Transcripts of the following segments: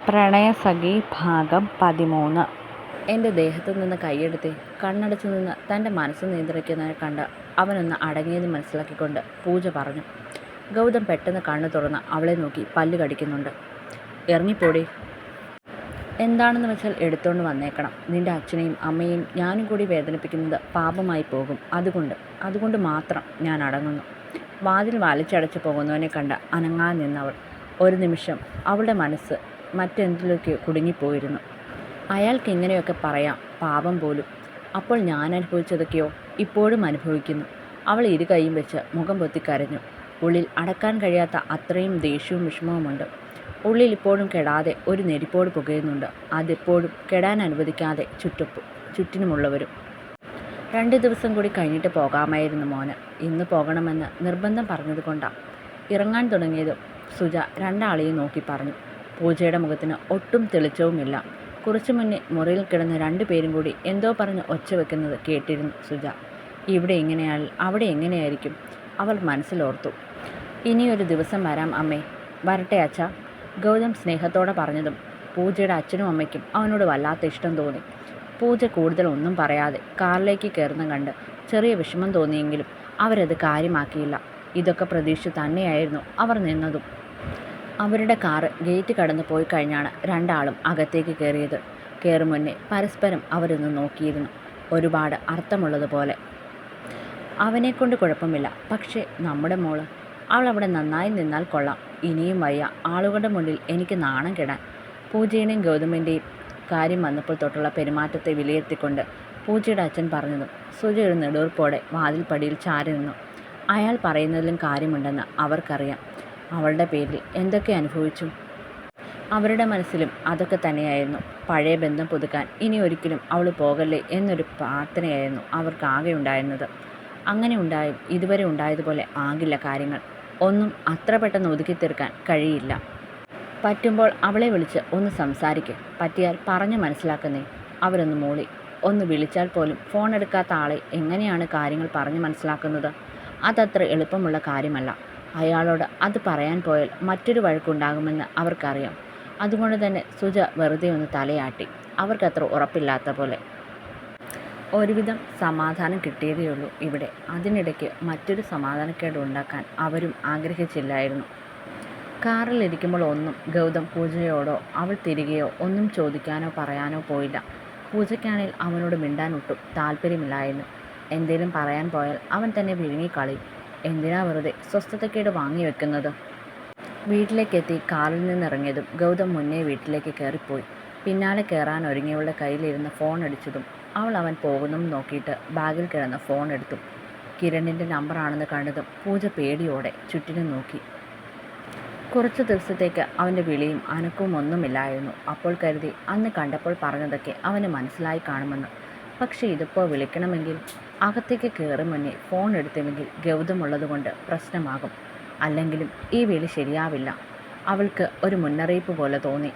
പ്രണയസഖി ഭാഗം 13. എൻ്റെ ദേഹത്തു നിന്ന് കൈയെടുത്ത് കണ്ണടച്ചു നിന്ന് തൻ്റെ മനസ്സ് നിയന്ത്രിക്കുന്നതിനെ കണ്ട് അവനൊന്ന് അടങ്ങിയത് മനസ്സിലാക്കിക്കൊണ്ട് പൂജ പറഞ്ഞു. ഗൗതം പെട്ടെന്ന് കണ്ണു തുറന്ന് അവളെ നോക്കി പല്ല് കടിക്കുന്നുണ്ട്. ഇറങ്ങിപ്പോടി. എന്താണെന്ന് വെച്ചാൽ എടുത്തോണ്ട് വന്നേക്കണം. നിൻ്റെ അച്ഛനെയും അമ്മയെയും ഞാനും കൂടി വേദനിപ്പിക്കുന്നത് പാപമായി പോകും. അതുകൊണ്ട് മാത്രം ഞാൻ അടങ്ങുന്നു. വാതിൽ വലിച്ചടച്ചു പോകുന്നവനെ കണ്ട് അനങ്ങാതെ നിന്നവൾ. ഒരു നിമിഷം അവളുടെ മനസ്സ് മറ്റെന്തിലൊക്കെ കുടുങ്ങിപ്പോയിരുന്നു. അയാൾക്ക് ഇങ്ങനെയൊക്കെ പറയാം, പാപം പോലും. അപ്പോൾ ഞാൻ അനുഭവിച്ചതൊക്കെയോ ഇപ്പോഴും അനുഭവിക്കുന്നു. അവൾ ഇരു കൈയും വെച്ച് മുഖം പൊത്തി കരഞ്ഞു. ഉള്ളിൽ അടക്കാൻ കഴിയാത്ത അത്രയും ദേഷ്യവും വിഷമവുമുണ്ട്. ഉള്ളിൽ ഇപ്പോഴും കെടാതെ ഒരു നെരിപ്പോട് പുകയുന്നുണ്ട്. അതെപ്പോഴും കെടാൻ അനുവദിക്കാതെ ചുറ്റിനുമുള്ളവരും. 2 ദിവസം കൂടി കഴിഞ്ഞിട്ട് പോകാമായിരുന്നു മോന്. ഇന്ന് പോകണമെന്ന് നിർബന്ധം പറഞ്ഞതുകൊണ്ടാണ് ഇറങ്ങാൻ തുടങ്ങിയതും സുജ രണ്ടാളെയും നോക്കി പറഞ്ഞു. പൂജയുടെ മുഖത്തിന് ഒട്ടും തെളിച്ചവുമില്ല. കുറച്ചു മുന്നേ മുറിയിൽ കിടന്ന് 2 പേരും കൂടി എന്തോ പറഞ്ഞ് ഒച്ച വെക്കുന്നത് കേട്ടിരുന്നു സുജ. ഇവിടെ ഇങ്ങനെയാൽ അവിടെ എങ്ങനെയായിരിക്കും? അവൾ മനസ്സിലോർത്തു. ഇനിയൊരു ദിവസം വരാം അമ്മേ. വരട്ടെ അച്ഛാ. ഗൗതം സ്നേഹത്തോടെ പറഞ്ഞതും പൂജയുടെ അച്ഛനും അമ്മയ്ക്കും അവനോട് വല്ലാത്ത ഇഷ്ടം തോന്നി. പൂജ കൂടുതൽ ഒന്നും പറയാതെ കാറിലേക്ക് കയറുന്ന കണ്ട് ചെറിയ വിഷമം തോന്നിയെങ്കിലും അവരത് കാര്യമാക്കിയില്ല. ഇതൊക്കെ പ്രതീക്ഷിച്ച് തന്നെയായിരുന്നു അവർ നിന്നതും. അവരുടെ കാറ് ഗേറ്റ് കടന്നു പോയി കഴിഞ്ഞാണ് 2 ആളും അകത്തേക്ക് കയറിയത്. കയറും മുന്നേ പരസ്പരം അവരൊന്ന് നോക്കിയിരുന്നു. ഒരുപാട് അർത്ഥമുള്ളതുപോലെ. അവനെക്കൊണ്ട് കുഴപ്പമില്ല, പക്ഷേ നമ്മുടെ മോള്, അവൾ അവിടെ നന്നായി നിന്നാൽ കൊള്ളാം. ഇനിയും വയ്യ ആളുകളുടെ മുന്നിൽ എനിക്ക് നാണം കെടാൻ. പൂജയുടെയും ഗൗതമിൻ്റെയും കാര്യം വന്നപ്പോൾ തൊട്ടുള്ള പെരുമാറ്റത്തെ വിലയിരുത്തിക്കൊണ്ട് പൂജയുടെ അച്ഛൻ പറഞ്ഞതും സുജ ഒരു നെടുവീർപ്പോടെ വാതിൽപ്പടിയിൽ ചാരി നിന്നു. അയാൾ പറയുന്നതിലും കാര്യമുണ്ടെന്ന് അവർക്കറിയാം. അവളുടെ പേരിൽ എന്തൊക്കെ അനുഭവിച്ചു. അവരുടെ മനസ്സിലും അതൊക്കെ തന്നെയായിരുന്നു. പഴയ ബന്ധം പുതുക്കാൻ ഇനി ഒരിക്കലും അവൾ പോകല്ലേ എന്നൊരു പ്രാർത്ഥനയായിരുന്നു അവർക്കാകെ ഉണ്ടായിരുന്നത്. അങ്ങനെ ഉണ്ടായും ഇതുവരെ ഉണ്ടായതുപോലെ ആകില്ല കാര്യങ്ങൾ. ഒന്നും അത്ര പെട്ടെന്ന് ഒതുക്കി തീർക്കാൻ കഴിയില്ല. പറ്റുമ്പോൾ അവളെ വിളിച്ച് ഒന്ന് സംസാരിക്കുക. പറ്റിയാൽ പറഞ്ഞു മനസ്സിലാക്കുന്നേ. അവരൊന്ന് മൂളി. ഒന്ന് വിളിച്ചാൽ പോലും ഫോൺ എടുക്കാത്ത ആളെ എങ്ങനെയാണ് കാര്യങ്ങൾ പറഞ്ഞു മനസ്സിലാക്കുന്നത്? അതത്ര എളുപ്പമുള്ള കാര്യമല്ല. അയാളോട് അത് പറയാൻ പോയാൽ മറ്റൊരു വഴക്കുണ്ടാകുമെന്ന് അവർക്കറിയാം. അതുകൊണ്ട് തന്നെ സുജ വെറുതെ ഒന്ന് തലയാട്ടി. അവർക്കത്ര ഉറപ്പില്ലാത്ത പോലെ. ഒരുവിധം സമാധാനം കിട്ടിയതേയുള്ളൂ ഇവിടെ. അതിനിടയ്ക്ക് മറ്റൊരു സമാധാനക്കേട് ഉണ്ടാക്കാൻ അവരും ആഗ്രഹിച്ചില്ലായിരുന്നു. കാറിലിരിക്കുമ്പോൾ ഒന്നും ഗൗതം പൂജയോടോ അവൾ തിരികെയോ ഒന്നും ചോദിക്കാനോ പറയാനോ പോയില്ല. പൂജയ്ക്കാണെങ്കിൽ അവനോട് മിണ്ടാൻ ഒട്ടും താല്പര്യമില്ലായിരുന്നു. എന്തേലും പറയാൻ പോയാൽ അവൻ തന്നെ വിഴുങ്ങിക്കളയും. എന്തിനാ വെറുതെ സ്വസ്ഥതക്കേട് വാങ്ങി വെക്കുന്നത്? വീട്ടിലേക്കെത്തി കാറിൽ നിന്നിറങ്ങിയതും ഗൗതം മുന്നേ വീട്ടിലേക്ക് കയറിപ്പോയി. പിന്നാലെ കയറാൻ ഒരുങ്ങിയവളുടെ കയ്യിലിരുന്ന് ഫോൺ അടിച്ചതും അവൻ പോകുന്നതും നോക്കിയിട്ട് ബാഗിൽ കിടന്ന് ഫോൺ എടുത്തു. കിരണിൻ്റെ നമ്പറാണെന്ന് കണ്ടതും പൂജ പേടിയോടെ ചുറ്റിനും നോക്കി. കുറച്ച് ദിവസത്തേക്ക് അവൻ്റെ വിളിയും അനക്കവും ഒന്നുമില്ലായിരുന്നു. അപ്പോൾ കരുതി അന്ന് കണ്ടപ്പോൾ പറഞ്ഞതൊക്കെ അവന് മനസ്സിലായി കാണുമെന്ന്. പക്ഷേ ഇതിപ്പോൾ വിളിക്കണമെങ്കിൽ അകത്തേക്ക് കയറി മുന്നേ ഫോൺ എടുത്തില്ലെങ്കിൽ ഗൗതമുള്ളതുകൊണ്ട് പ്രശ്നമാകും. അല്ലെങ്കിലും ഈ വിളി ശരിയാവില്ല. അവൾക്ക് ഒരു മുന്നറിയിപ്പ് പോലെ തോന്നി.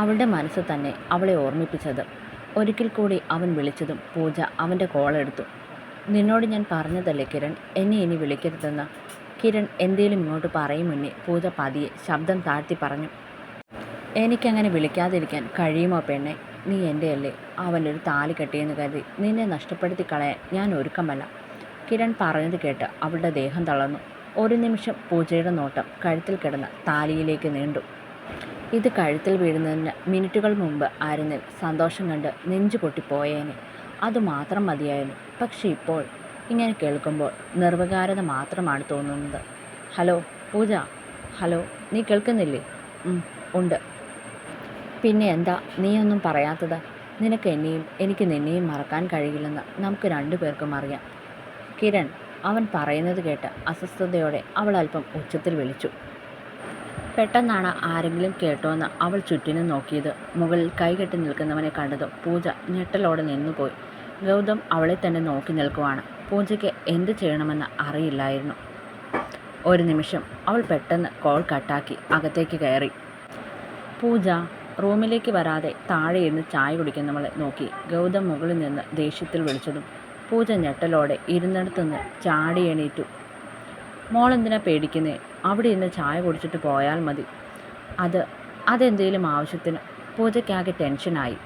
അവളുടെ മനസ്സ് തന്നെ അവളെ ഓർമ്മിപ്പിച്ചത്. ഒരിക്കൽ കൂടി അവൻ വിളിച്ചതും പൂജ അവൻ്റെ കോളെടുത്തു. നിന്നോട് ഞാൻ പറഞ്ഞതല്ലേ കിരൺ, എന്നെ ഇനി വിളിക്കരുതെന്ന്. കിരൺ എന്തേലും ഇങ്ങോട്ട് പറയും മുന്നേ പൂജ പതിയെ ശബ്ദം താഴ്ത്തി പറഞ്ഞു. എനിക്കങ്ങനെ വിളിക്കാതിരിക്കാൻ കഴിയുമോ പെണ്ണെ? നീ എൻ്റെ അല്ലേ? അവനൊരു താലി കെട്ടിയെന്ന് കരുതി നിന്നെ നഷ്ടപ്പെടുത്തി കളയാൻ ഞാൻ ഒരുക്കമല്ല. കിരൺ പറഞ്ഞത് കേട്ട് അവളുടെ ദേഹം തളർന്നു. ഒരു നിമിഷം പൂജയുടെ നോട്ടം കഴുത്തിൽ കിടന്ന് താലിയിലേക്ക് നീണ്ടു. ഇത് കഴുത്തിൽ വീഴുന്നതിന് മിനിറ്റുകൾ മുമ്പ് ആയിരുന്നിൽ സന്തോഷം കണ്ട് നെഞ്ചു പൊട്ടിപ്പോയേനെ. അതുമാത്രം മതിയായിരുന്നു. പക്ഷെ ഇപ്പോൾ ഇങ്ങനെ കേൾക്കുമ്പോൾ നിർവികാരത മാത്രമാണ് തോന്നുന്നത്. ഹലോ പൂജ. ഹലോ, നീ കേൾക്കുന്നില്ലേ? ഉണ്ട്. പിന്നെ എന്താ നീയൊന്നും പറയാത്തത്? നിനക്ക് എന്നെയും എനിക്ക് നിന്നെയും മറക്കാൻ കഴിയില്ലെന്ന് നമുക്ക് 2 പേർക്കും അറിയാം. കിരൺ, അവൻ പറയുന്നത് കേട്ട് അസ്വസ്ഥതയോടെ അവൾ അല്പം ഉച്ചത്തിൽ വിളിച്ചു. പെട്ടെന്നാണ് ആരെങ്കിലും കേട്ടോന്ന് അവൾ ചുറ്റിനും നോക്കിയത്. മുകളിൽ കൈകെട്ടി നിൽക്കുന്നവനെ കണ്ടതും പൂജ ഞെട്ടലോടെ നിന്നുപോയി. ഗൗതം അവളെ തന്നെ നോക്കി നിൽക്കുവാണ്. പൂജയ്ക്ക് എന്ത് ചെയ്യണമെന്ന് അറിയില്ലായിരുന്നു. ഒരു നിമിഷം അവൾ പെട്ടെന്ന് കോൾ കട്ടാക്കി അകത്തേക്ക് കയറി. പൂജ റൂമിലേക്ക് വരാതെ താഴെ ഇരുന്ന് ചായ കുടിക്കുന്നവളെ നോക്കി ഗൗതം മുകളിൽ നിന്ന് ദേഷ്യത്തിൽ വിളിച്ചതും പൂജ ഞെട്ടലോടെ ഇരുന്നിടത്തുനിന്ന് ചാടി എണീറ്റു. മോളെന്തിനാ പേടിക്കുന്നേ? അവിടെ ഇരുന്ന് ചായ കുടിച്ചിട്ട് പോയാൽ മതി. അതെന്തേലും ആവശ്യത്തിന്. പൂജയ്ക്കാകെ ടെൻഷനായി.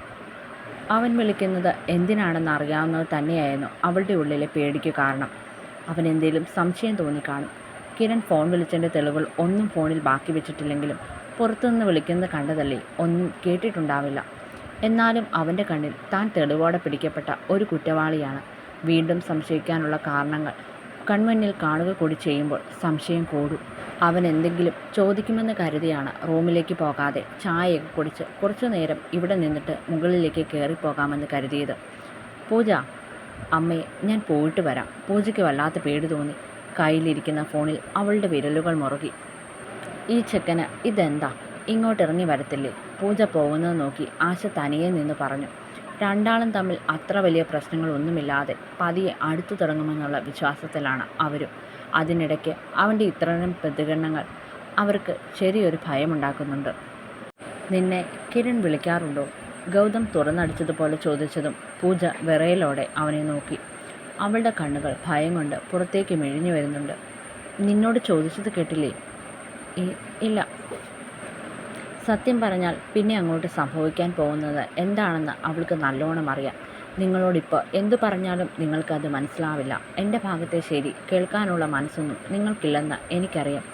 അവൻ വിളിക്കുന്നത് എന്തിനാണെന്ന് അറിയാവുന്നത് തന്നെയായിരുന്നു അവളുടെ ഉള്ളിലെ പേടിക്ക് കാരണം. അവനെന്തേലും സംശയം തോന്നിക്കാണും. കിരൺ ഫോൺ വിളിച്ചതിൻ്റെ തെളിവുകൾ ഒന്നും ഫോണിൽ ബാക്കി വെച്ചിട്ടില്ലെങ്കിലും പുറത്തുനിന്ന് വിളിക്കുന്നത് കണ്ടതല്ലേ, ഒന്നും കേട്ടിട്ടുണ്ടാവില്ല. എന്നാലും അവൻ്റെ കണ്ണിൽ താൻ തെളിവോടെ പിടിക്കപ്പെട്ട ഒരു കുറ്റവാളിയാണ്. വീണ്ടും സംശയിക്കാനുള്ള കാരണങ്ങൾ കൺമുന്നിൽ കാണുക കൂടി ചെയ്യുമ്പോൾ സംശയം കൂടും. അവൻ എന്തെങ്കിലും ചോദിക്കുമെന്ന് കരുതിയാണ് റൂമിലേക്ക് പോകാതെ ചായയൊക്കെ കുടിച്ച് കുറച്ചു നേരം ഇവിടെ നിന്നിട്ട് മുകളിലേക്ക് കയറിപ്പോകാമെന്ന് കരുതിയത്. പൂജ, അമ്മയെ ഞാൻ പോയിട്ട് വരാം. പൂജയ്ക്ക് വല്ലാത്ത പേടി തോന്നി. കയ്യിലിരിക്കുന്ന ഫോണിൽ അവളുടെ വിരലുകൾ മുറുകി. ഈ ചെക്കന് ഇതെന്താ, ഇങ്ങോട്ടിറങ്ങി വരത്തില്ലേ? പൂജ പോകുന്നത് നോക്കി ആശ തനിയെ നിന്ന് പറഞ്ഞു. രണ്ടാളും തമ്മിൽ അത്ര വലിയ പ്രശ്നങ്ങളൊന്നുമില്ലാതെ പതിയെ അടുത്തു തുടങ്ങുമെന്നുള്ള വിശ്വാസത്തിലാണ് അവരും. അതിനിടയ്ക്ക് അവൻ്റെ ഇത്തരം പ്രതികരണങ്ങൾ അവർക്ക് ചെറിയൊരു ഭയമുണ്ടാക്കുന്നുണ്ട്. നിന്നെ കിരൺ വിളിക്കാറുണ്ടോ? ഗൗതം തുറന്നടിച്ചതുപോലെ ചോദിച്ചതും പൂജ വിറയലോടെ അവനെ നോക്കി. അവളുടെ കണ്ണുകൾ ഭയം കൊണ്ട് പുറത്തേക്ക് മെഴിഞ്ഞു വരുന്നുണ്ട്. നിന്നോട് ചോദിച്ചത് കേട്ടില്ലേ? ഇല്ല. സത്യം പറഞ്ഞാൽ പിന്നെ അങ്ങോട്ട് സംഭവിക്കാൻ പോകുന്നത് എന്താണെന്ന് അവൾക്ക് നല്ലോണം അറിയാം. നിങ്ങളോടിപ്പോൾ എന്തു പറഞ്ഞാലും നിങ്ങൾക്കത് മനസ്സിലാവില്ല. എൻ്റെ ഭാഗത്തെ ശരി കേൾക്കാനുള്ള മനസ്സൊന്നും നിങ്ങൾക്കില്ലെന്ന് എനിക്കറിയാം.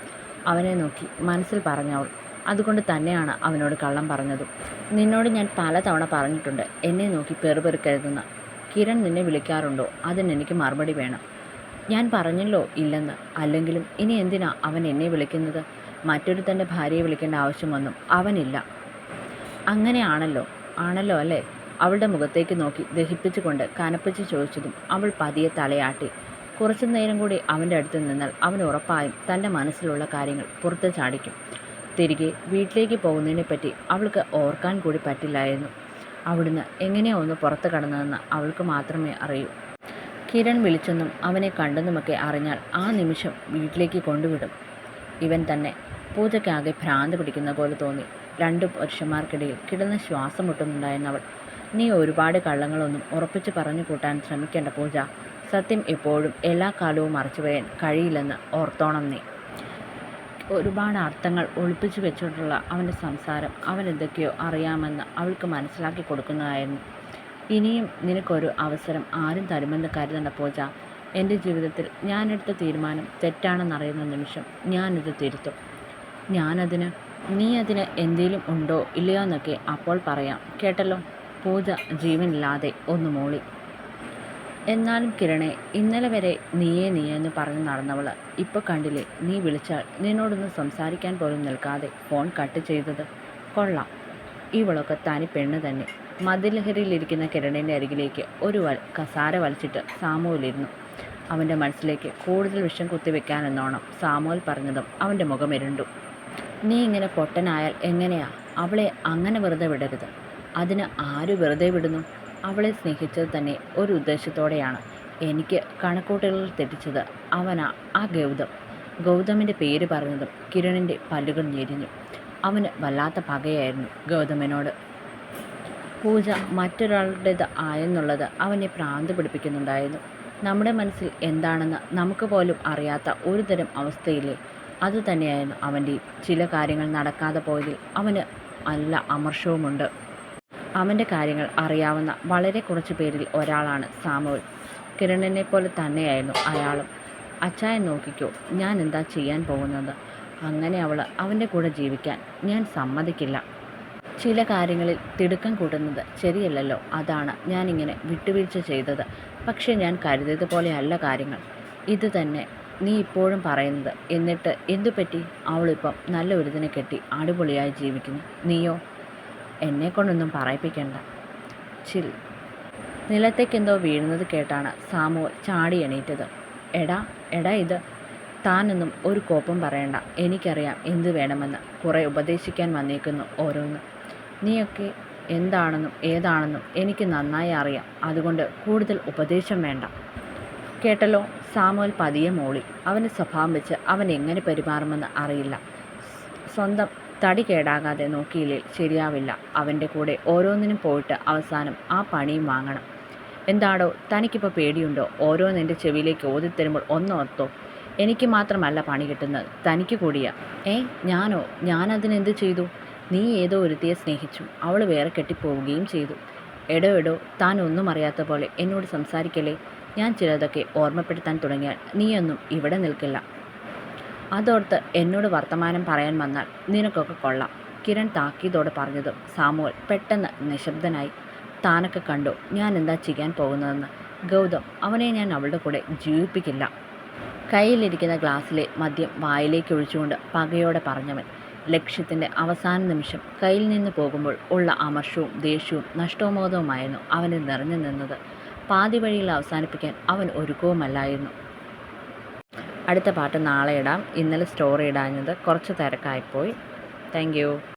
അവനെ നോക്കി മനസ്സിൽ പറഞ്ഞവൾ. അതുകൊണ്ട് തന്നെയാണ് അവനോട് കള്ളം പറഞ്ഞതും. നിന്നോട് ഞാൻ പലതവണ പറഞ്ഞിട്ടുണ്ട് എന്നെ നോക്കി പെറുപെറുക്കരുതെന്ന്. കിരൺ നിന്നെ വിളിക്കാറുണ്ടോ? അതിനെനിക്ക് മറുപടി വേണം. ഞാൻ പറഞ്ഞല്ലോ ഇല്ലെന്ന്. അല്ലെങ്കിലും ഇനി എന്തിനാ അവൻ എന്നെ വിളിക്കുന്നത്? മറ്റൊരു തൻ്റെ ഭാര്യയെ വിളിക്കേണ്ട ആവശ്യമൊന്നും അവനില്ല. അങ്ങനെയാണല്ലോ അല്ലേ? അവളുടെ മുഖത്തേക്ക് നോക്കി ദഹിപ്പിച്ചുകൊണ്ട് കനപ്പിച്ച് ചോദിച്ചതും അവൾ പതിയെ തലയാട്ടി. കുറച്ചു നേരം കൂടി അവൻ്റെ അടുത്ത് നിന്നാൽ അവൻ ഉറപ്പായും തൻ്റെ മനസ്സിലുള്ള കാര്യങ്ങൾ പുറത്ത് ചാടിക്കും. തിരികെ വീട്ടിലേക്ക് പോകുന്നതിനെപ്പറ്റി അവൾക്ക് ഓർക്കാൻ കൂടി പറ്റില്ലായിരുന്നു. അവിടുന്ന് എങ്ങനെയാണ് ഒന്ന് പുറത്ത് കടന്നതെന്ന് അവൾക്ക് മാത്രമേ അറിയൂ. കിരൺ വിളിച്ചെന്നും അവനെ കണ്ടെന്നുമൊക്കെ അറിഞ്ഞാൽ ആ നിമിഷം വീട്ടിലേക്ക് കൊണ്ടുവിടും. ഇവൻ തന്നെ. പൂജയ്ക്കാകെ ഭ്രാന്ത് പിടിക്കുന്ന പോലെ തോന്നി. രണ്ടു പുരുഷന്മാർക്കിടയിൽ കിടന്ന് ശ്വാസം മുട്ടുന്നുണ്ടായിരുന്നവൾ. നീ ഒരുപാട് കള്ളങ്ങളൊന്നും ഉറപ്പിച്ച് പറഞ്ഞു കൂട്ടാൻ ശ്രമിക്കേണ്ട പൂജ. സത്യം എപ്പോഴും എല്ലാ കാലവും മറച്ചുവെയാൻ കഴിയില്ലെന്ന് ഓർത്തോണം നീ. ഒരുപാട് അർത്ഥങ്ങൾ ഒളിപ്പിച്ചു വെച്ചിട്ടുള്ള അവൻ്റെ സംസാരം അവൻ എന്തൊക്കെയോ അറിയാമെന്ന് അവൾക്ക് മനസ്സിലാക്കി കൊടുക്കുന്നതായിരുന്നു. ഇനിയും നിനക്കൊരു അവസരം ആരും തരുമെന്ന് കരുതണ്ട പൂജ. എൻ്റെ ജീവിതത്തിൽ ഞാനെടുത്ത തീരുമാനം തെറ്റാണെന്നറിയുന്ന നിമിഷം ഞാനിത് തിരുത്തും. നീ അതിന് എന്തേലും ഉണ്ടോ ഇല്ലയോ എന്നൊക്കെ അപ്പോൾ പറയാം, കേട്ടല്ലോ? പൂജ ജീവനില്ലാതെ ഒന്ന് മൂളി. എന്നാലും കിരണേ, ഇന്നലെ വരെ നീയെന്ന് പറഞ്ഞ് നടന്നവൾ ഇപ്പോൾ കണ്ടില്ലേ, നീ വിളിച്ചാൽ നിന്നോടൊന്ന് സംസാരിക്കാൻ പോലും നിൽക്കാതെ ഫോൺ കട്ട് ചെയ്തത്. കൊള്ളാം, ഇവളൊക്കെ തനി പെണ്ണ് തന്നെ. മദ്യലഹരിയിലിരിക്കുന്ന കിരണിൻ്റെ അരികിലേക്ക് ഒരു കസാര വലിച്ചിട്ട് സാമുവിലിരുന്നു. അവൻ്റെ മനസ്സിലേക്ക് കൂടുതൽ വിഷം കുത്തിവെക്കാനെന്നോണം സാമുവൽ പറഞ്ഞതും അവൻ്റെ മുഖമിരുണ്ടു. നീ ഇങ്ങനെ പൊട്ടനായാൽ എങ്ങനെയാ? അവളെ അങ്ങനെ വെറുതെ വിടരുത്. അതിന് ആര് വെറുതെ വിടുന്നു? അവളെ സ്നേഹിച്ചത് തന്നെ ഒരു ഉദ്ദേശത്തോടെയാണ്. എനിക്ക് കണക്കൂട്ടലുകൾ തെറ്റിച്ചത് അവനാ, ആ ഗൗതമിൻ്റെ പേര് പറഞ്ഞതും കിരണിൻ്റെ പല്ലുകൾ ഞെരിഞ്ഞു. അവന് വല്ലാത്ത പകയായിരുന്നു ഗൗതമിനോട്. പൂജ മറ്റൊരാളുടേത് ആയെന്നുള്ളത് അവനെ ഭ്രാന്ത് പിടിപ്പിക്കുന്നുണ്ടായിരുന്നു. നമ്മുടെ മനസ്സിൽ എന്താണെന്ന് നമുക്ക് പോലും അറിയാത്ത ഒരു തരം അവസ്ഥയില്ലേ, അതുതന്നെയായിരുന്നു അവൻ്റെയും. ചില കാര്യങ്ങൾ നടക്കാതെ പോയതിൽ അവന് നല്ല അമർഷവുമുണ്ട്. അവൻ്റെ കാര്യങ്ങൾ അറിയാവുന്ന വളരെ കുറച്ച് പേരിൽ ഒരാളാണ് സാമുവൽ. കിരണിനെ പോലെ തന്നെയായിരുന്നു അയാളും. അച്ചായൻ നോക്കിക്കോ, ഞാൻ എന്താ ചെയ്യാൻ പോകുന്നത്? അങ്ങനെ അവൻ്റെ കൂടെ ജീവിക്കാൻ ഞാൻ സമ്മതിക്കില്ല. ചില കാര്യങ്ങളിൽ തിടുക്കം കൂട്ടുന്നത് ശരിയല്ലല്ലോ, അതാണ് ഞാനിങ്ങനെ വിട്ടുവീഴ്ച ചെയ്തത്. പക്ഷേ ഞാൻ കരുതിയതുപോലെ അല്ല കാര്യങ്ങൾ. ഇത് തന്നെ നീ ഇപ്പോഴും പറയുന്നത്. എന്നിട്ട് എന്തുപറ്റി? അവളിപ്പം നല്ല ഒരുതിനെ കെട്ടി അടിപൊളിയായി ജീവിക്കുന്നു. നീയോ? എന്നെക്കൊണ്ടൊന്നും പറയിപ്പിക്കണ്ട. ചിൽ. നിലത്തേക്കെന്തോ വീഴുന്നത് കേട്ടാണ് സാമുവൽ ചാടി എണീറ്റത്. എടാ ഇത് താനൊന്നും ഒരു കോപ്പം പറയണ്ട. എനിക്കറിയാം എന്ത് വേണമെന്ന്. കുറേ ഉപദേശിക്കാൻ വന്നേക്കുന്നു ഓരോന്ന്. നീയൊക്കെ എന്താണെന്നും ഏതാണെന്നും എനിക്ക് നന്നായി അറിയാം. അതുകൊണ്ട് കൂടുതൽ ഉപദേശം വേണ്ട, കേട്ടല്ലോ? സാമുവൽ പതിയെ മൂളി. അവൻ്റെ സ്വഭാവം വെച്ച് അവൻ എങ്ങനെ പെരുമാറുമെന്ന് അറിയില്ല. സ്വന്തം തടി കേടാകാതെ നോക്കിയില്ലേ ശരിയാവില്ല. അവൻ്റെ കൂടെ ഓരോന്നിനും പോയിട്ട് അവസാനം ആ പണിയും വാങ്ങണം. എന്താടോ തനിക്കിപ്പോൾ പേടിയുണ്ടോ? ഓരോന്നെൻ്റെ ചെവിയിലേക്ക് ഓതിത്തരുമ്പോൾ ഒന്നോർത്തോ, എനിക്ക് മാത്രമല്ല പണി കിട്ടുന്നത്, തനിക്ക് കൂടിയാ. ഞാനതിനെന്ത് ചെയ്തു? നീ ഏതോ ഒരുത്തിയെ സ്നേഹിച്ചു, അവൾ വേറെ കെട്ടിപ്പോവുകയും ചെയ്തു. എടോ താൻ ഒന്നും അറിയാത്ത പോലെ എന്നോട് സംസാരിക്കല്ലേ. ഞാൻ ചിലതൊക്കെ ഓർമ്മപ്പെടുത്താൻ തുടങ്ങിയാൽ നീയൊന്നും ഇവിടെ നിൽക്കില്ല. അതോർത്ത് എന്നോട് വർത്തമാനം പറയാൻ വന്നാൽ നിനക്കൊക്കെ കൊള്ളാം. കിരൺ താക്കീതോടെ പറഞ്ഞതും സാമുവൽ പെട്ടെന്ന് നിശബ്ദനായി. താനൊക്കെ കണ്ടോ ഞാൻ എന്താ ചെയ്യാൻ പോകുന്നതെന്ന്. ഗൗതം, അവനെ ഞാൻ അവളുടെ കൂടെ ജീവിപ്പിക്കില്ല. കയ്യിലിരിക്കുന്ന ഗ്ലാസ്സിലെ മദ്യം വായിലേക്ക് ഒഴിച്ചുകൊണ്ട് പകയോടെ പറഞ്ഞവൻ. ലക്ഷ്യത്തിൻ്റെ അവസാന നിമിഷം കയ്യിൽ നിന്ന് പോകുമ്പോൾ ഉള്ള അമർഷവും ദേഷ്യവും നഷ്ടോമോദവുമായിരുന്നു അവന് നിറഞ്ഞു നിന്നത്. പാതി വഴിയിൽ അവസാനിപ്പിക്കാൻ അവൻ ഒരുക്കവുമല്ലായിരുന്നു. അടുത്ത പാട്ട് നാളെ ഇടാം. ഇന്നലെ സ്റ്റോറി ഇടാഞ്ഞത് കുറച്ച് തിരക്കായിപ്പോയി. Thank you.